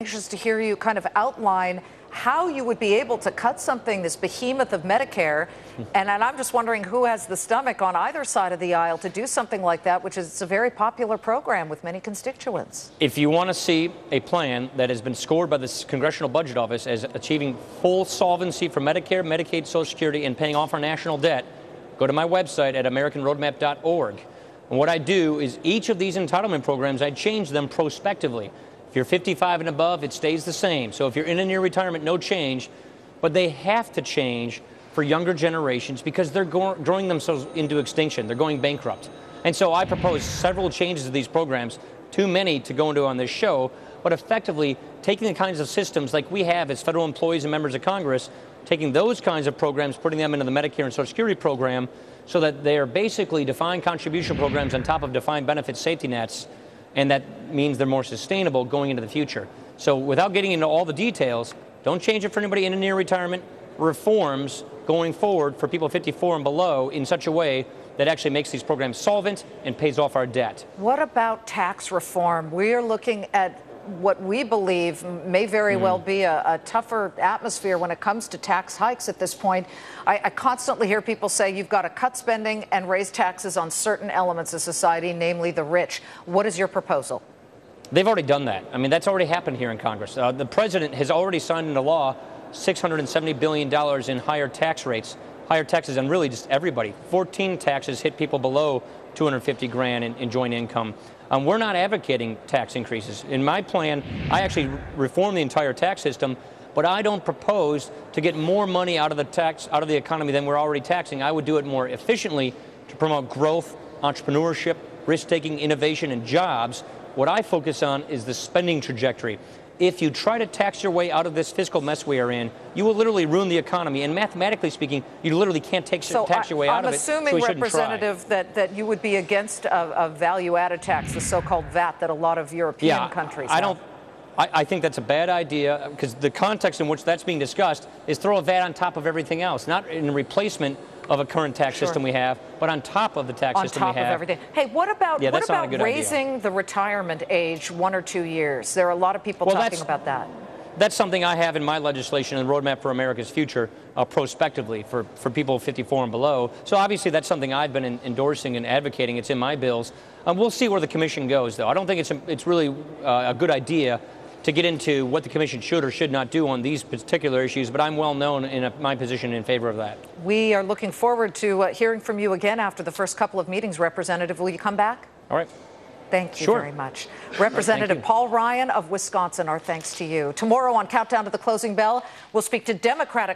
anxious to hear you kind of outline how you would be able to cut something, this behemoth of Medicare. And I'm just wondering who has the stomach on either side of the aisle to do something like that, which is a very popular program with many constituents. If you want to see a plan that has been scored by the Congressional Budget Office as achieving full solvency for Medicare, Medicaid, Social Security, and paying off our national debt, go to my website at AmericanRoadmap.org. And what I do is each of these entitlement programs, I change them prospectively. If you're 55 and above, it stays the same. So if you're in a near retirement, no change. But they have to change for younger generations because they're growing themselves into extinction. They're going bankrupt. And so I propose several changes to these programs, too many to go into on this show, but effectively taking the kinds of systems like we have as federal employees and members of Congress, taking those kinds of programs, putting them into the Medicare and Social Security program so that they are basically defined contribution programs on top of defined benefit safety nets. And that means they're more sustainable going into the future. So without getting into all the details, don't change it for anybody in a near retirement. Reforms going forward for people 54 and below in such a way that actually makes these programs solvent and pays off our debt. What about tax reform? We are looking at what we believe may very well be a tougher atmosphere when it comes to tax hikes at this point. I constantly hear people say you've got to cut spending and raise taxes on certain elements of society, namely the rich. What is your proposal? They've already done that. I mean, that's already happened here in Congress. The president has already signed into law $670 billion in higher tax rates, higher taxes on really just everybody. 14 taxes hit people below 250 grand in joint income. We're not advocating tax increases. In my plan, I actually reform the entire tax system, but I don't propose to get more money out of the economy than we're already taxing. I would do it more efficiently to promote growth, entrepreneurship, risk-taking, innovation, and jobs. What I focus on is the spending trajectory. If you try to tax your way out of this fiscal mess we are in, you will literally ruin the economy. And mathematically speaking, you literally can't tax your way out of it. I'm assuming, Representative, that you would be against a value-added tax, the so-called VAT that a lot of European countries have. I think that's a bad idea because the context in which that's being discussed is throw a VAT on top of everything else, not in replacement of a current tax system we have, but on top of the tax system we have. On top of everything. Hey, what about raising the retirement age 1 or 2 years? There are a lot of people talking about that. That's something I have in my legislation and Roadmap for America's Future prospectively for people 54 and below. So obviously that's something I've been endorsing and advocating. It's in my bills. We'll see where the commission goes, though. I don't think it's really a good idea to get into what the commission should or should not do on these particular issues, but I'm well known in my position in favor of that. We are looking forward to hearing from you again after the first couple of meetings, Representative. Will you come back? All right. Thank you very much. Representative Paul Ryan of Wisconsin, our thanks to you. Tomorrow on Countdown to the Closing Bell, we'll speak to Democratic